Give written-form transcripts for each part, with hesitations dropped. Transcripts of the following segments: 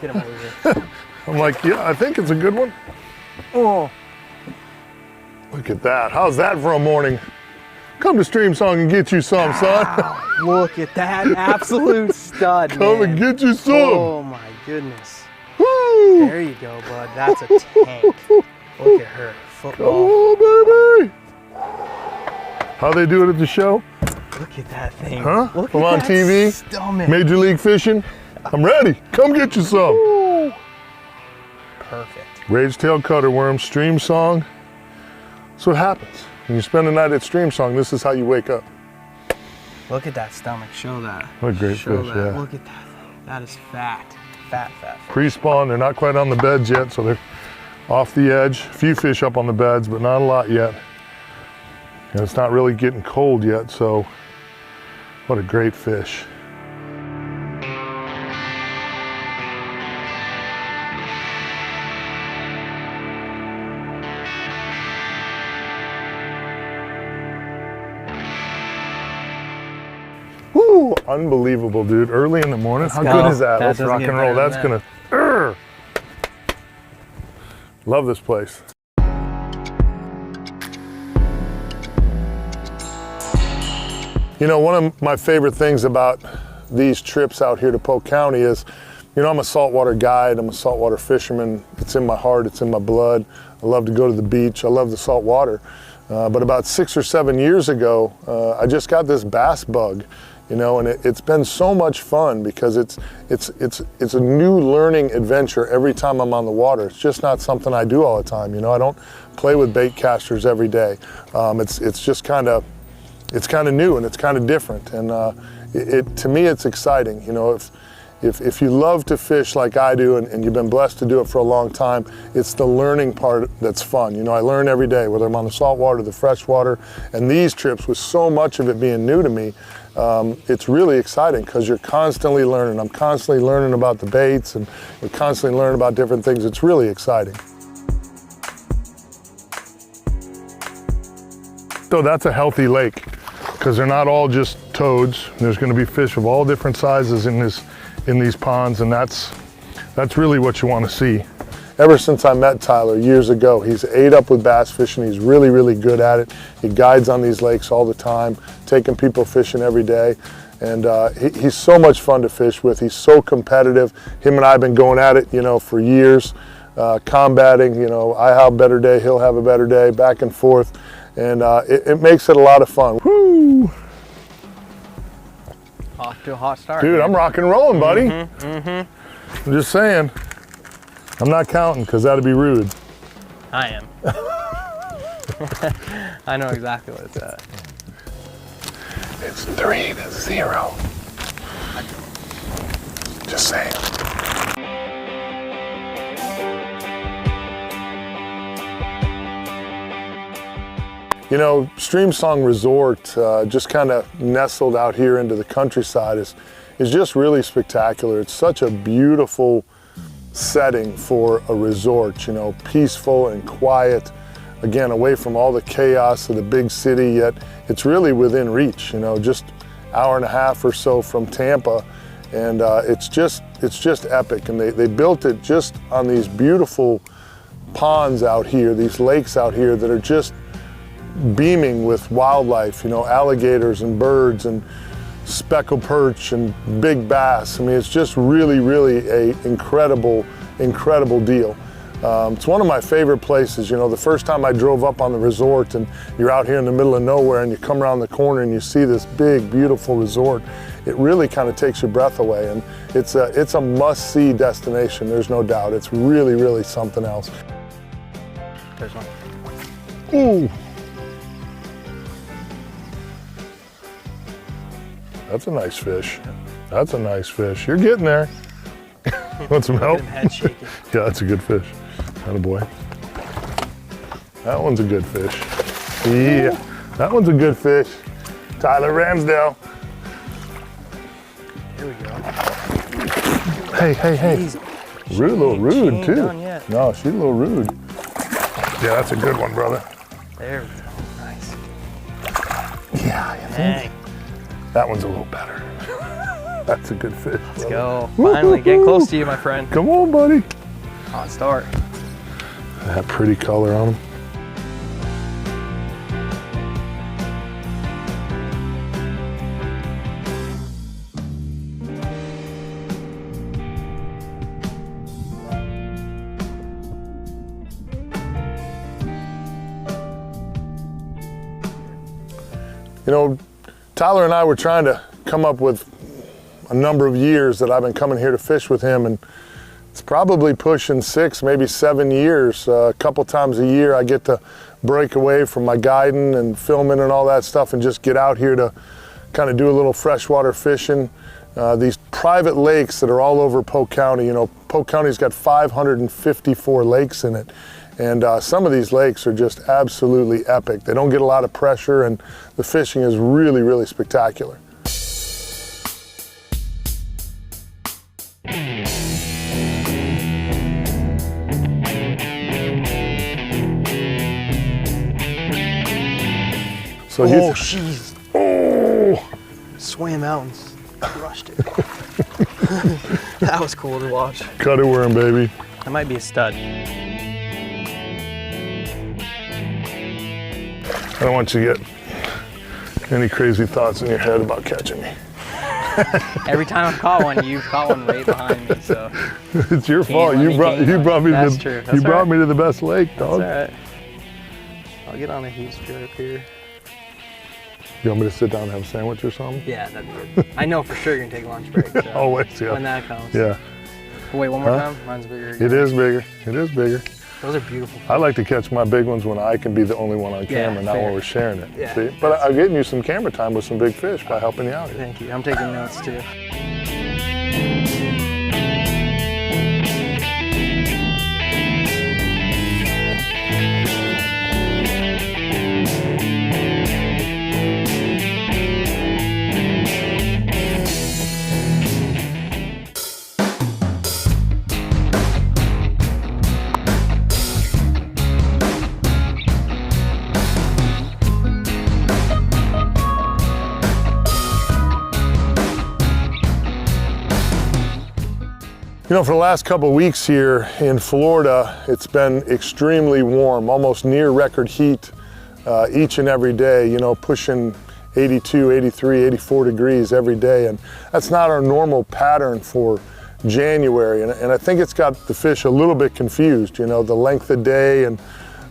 Get him over here. I'm like, yeah, I think it's a good one. Oh. Look at that. How's that for a morning? Come to Streamsong and get you some, son. Look at that absolute stud, Come man. and get you some. Oh my goodness. Woo. There you go, bud. That's a tank. Look at her. Football. Come on, baby. How they do it at the show? Look at that thing. Huh? Look From at on that TV? stomach. Major League Fishing? I'm ready. Come get you some. Ooh. Perfect. Rage-tailed cutterworm, Streamsong. That's what happens. When you spend the night at Streamsong, this is how you wake up. Look at that stomach. Show that. What a great Show fish, that. yeah. Look at that thing. That is fat. Fat, fat. Pre-spawn, they're not quite on the beds yet, so they're off the edge. A few fish up on the beds, but not a lot yet. And it's not really getting cold yet, so what a great fish. Woo, unbelievable, dude. Early in the morning. Let's How go. good is that? That Let's doesn't rock get and roll. better That's than gonna. Love this place. You know, one of my favorite things about these trips out here to Polk County is, you know, I'm a saltwater guide, I'm a saltwater fisherman. It's in my heart, it's in my blood. I love to go to the beach, I love the salt water. But about 6 or 7 years ago, I just got this bass bug, you know, and it's been so much fun because it's a new learning adventure every time I'm on the water. It's just not something I do all the time, you know. I don't play with bait casters every day. It's just kind of, it's kind of new and it's kind of different, and to me it's exciting. You know, if you love to fish like I do, and you've been blessed to do it for a long time, it's the learning part that's fun. You know, I learn every day, whether I'm on the saltwater, the freshwater, and these trips, with so much of it being new to me, it's really exciting because you're constantly learning. I'm constantly learning about the baits, and you're constantly learning about different things. It's really exciting. So that's a healthy lake because they're not all just toads. There's going to be fish of all different sizes in these ponds, and that's really what you want to see. Ever since I met Tyler years ago, he's ate up with bass fishing. He's really, really good at it. He guides on these lakes all the time, taking people fishing every day. And he's so much fun to fish with. He's so competitive. Him and I have been going at it, you know, for years, combating, you know, I have a better day, he'll have a better day, back and forth. And it makes it a lot of fun. Woo! Off to a hot start. Dude, man. I'm rock and rolling, buddy. I'm just saying. I'm not counting because that'd be rude. I am. I know exactly what it's at. It's 3-0. Just saying. You know, Streamsong Resort, just kind of nestled out here into the countryside, is just really spectacular. It's such a beautiful setting for a resort, you know, peaceful and quiet, again, away from all the chaos of the big city, yet it's really within reach, you know, just hour and a half or so from Tampa, and it's just epic. And they built it just on these beautiful ponds out here, these lakes out here that are just beaming with wildlife, you know, alligators and birds and speckled perch and big bass. I mean, it's just really, really a incredible deal. It's one of my favorite places. You know, the first time I drove up on the resort, and you're out here in the middle of nowhere, and you come around the corner and you see this big, beautiful resort, it really kind of takes your breath away. And it's a must-see destination, there's no doubt. It's really, really something else. There's one. Ooh. That's a nice fish. That's a nice fish. You're getting there. Want some help? Look at him head shaking. Yeah, that's a good fish. Attaboy. That one's a good fish. Yeah, that one's a good fish. Tyler Ramsdale. Here we go. Hey. Jeez. Rude, a little rude ain't too. done yet. No, she's a little rude. Yeah, that's a good one, brother. There we go. Nice. Yeah, you think? Dang. That one's a little better. That's a good fish. Let's go. Finally getting close to you, my friend. Come on, buddy. Hot start. That pretty color on him. You know, Tyler and I were trying to come up with a number of years that I've been coming here to fish with him, and it's probably pushing 6, maybe 7 years. A couple times a year I get to break away from my guiding and filming and all that stuff and just get out here to kind of do a little freshwater fishing. These private lakes that are all over Polk County. You know, Polk County's got 554 lakes in it. And some of these lakes are just absolutely epic. They don't get a lot of pressure, and the fishing is really, really spectacular. So oh, jeez. Oh! Swam out and crushed it. That was cool to watch. Cut a worm, baby. That might be a stud. I don't want you to get any crazy thoughts in your head about catching me. Every time I've caught one, you've caught one right behind me, so. It's your fault. You brought me to the best lake, dog. That's all right. I'll get on a heat strip here. You want me to sit down and have a sandwich or something? Yeah, that'd be good. I know for sure you're gonna take a lunch break. So always, yeah. When that comes. Yeah. Oh, wait, one more time? Mine's bigger again. It is bigger. It is bigger. Those are beautiful fish. I like to catch my big ones when I can be the only one on camera, not when we're sharing it. Yeah, see? But I'm getting you some camera time with some big fish by helping you out here. Thank you. I'm taking notes too. You know, for the last couple of weeks here in Florida, it's been extremely warm, almost near record heat each and every day, you know, pushing 82, 83, 84 degrees every day. And that's not our normal pattern for January. And I think it's got the fish a little bit confused. You know, the length of day and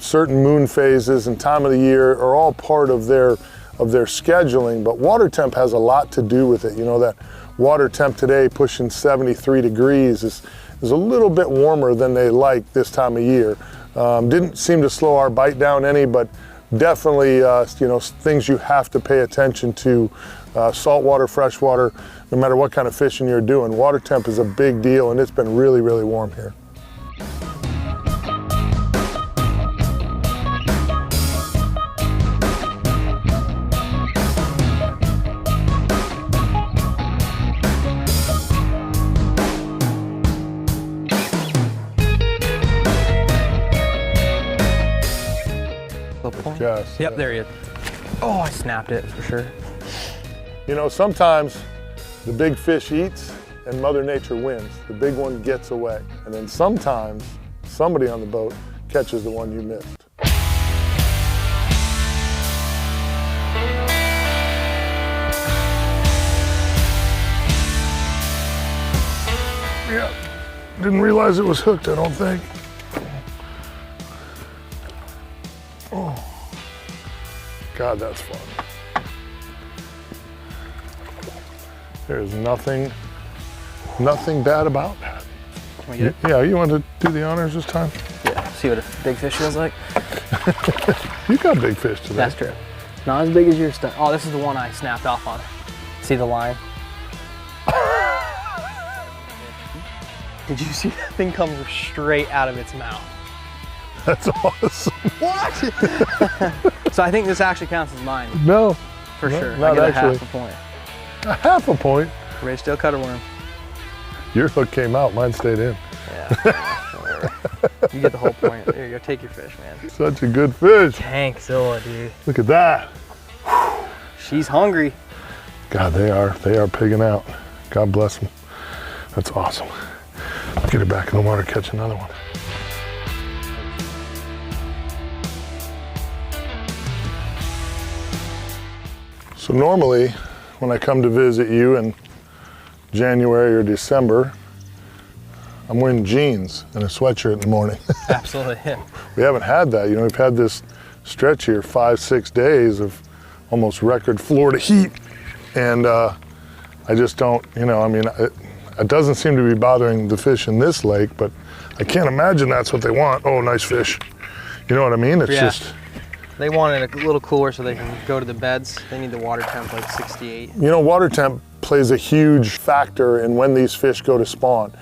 certain moon phases and time of the year are all part of their scheduling, but water temp has a lot to do with it. You know, that water temp today pushing 73 degrees is a little bit warmer than they like this time of year. Didn't seem to slow our bite down any, but definitely you know, things you have to pay attention to. Saltwater, freshwater, no matter what kind of fishing you're doing, water temp is a big deal, and it's been really, really warm here. Yes. Yep, there he is. Oh, I snapped it for sure. You know, sometimes the big fish eats and Mother Nature wins. The big one gets away. And then sometimes somebody on the boat catches the one you missed. Yeah, didn't realize it was hooked, I don't think. Oh. God, that's fun. There's nothing bad about that. Can we get it? Yeah, you want to do the honors this time? Yeah, see what a big fish feels like? You got big fish today. That's true. Not as big as your stuff. Oh, this is the one I snapped off on. See the line? Did you see that thing come straight out of its mouth? That's awesome. What? So I think this actually counts as mine. No. For sure. Not I get actually. a half a point. A half a point? Ray still cut a worm. Your hook came out, mine stayed in. Yeah. You get the whole point. There you go, take your fish, man. Such a good fish. Tankzilla, dude. Look at that. She's hungry. God, they are pigging out. God bless them. That's awesome. Get it back in the water, catch another one. So normally, when I come to visit you in January or December, I'm wearing jeans and a sweatshirt in the morning. Absolutely, yeah. We haven't had that. You know, we've had this stretch here, 5-6 days of almost record Florida heat. And I just don't, you know, I mean, it doesn't seem to be bothering the fish in this lake, but I can't imagine that's what they want. Oh, nice fish. You know what I mean? It's just... They want it a little cooler so they can go to the beds. They need the water temp like 68. You know, water temp plays a huge factor in when these fish go to spawn.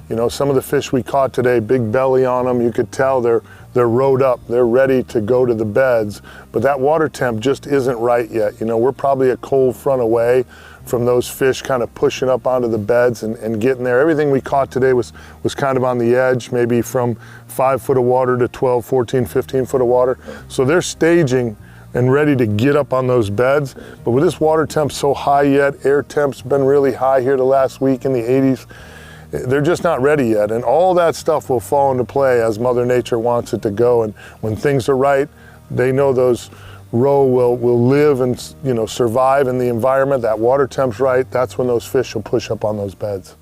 You know, some of the fish we caught today, big belly on them, you could tell they're rode up, they're ready to go to the beds, but that water temp just isn't right yet. You know, we're probably a cold front away from those fish kind of pushing up onto the beds and getting there. Everything we caught today was kind of on the edge, maybe from 5 foot of water to 12, 14, 15 foot of water. So they're staging and ready to get up on those beds. But with this water temp so high yet, air temp's been really high here the last week in the 80s, they're just not ready yet. And all that stuff will fall into play as Mother Nature wants it to go. And when things are right, they know those roe will live and, you know, survive in the environment. That water temp's right, that's when those fish will push up on those beds.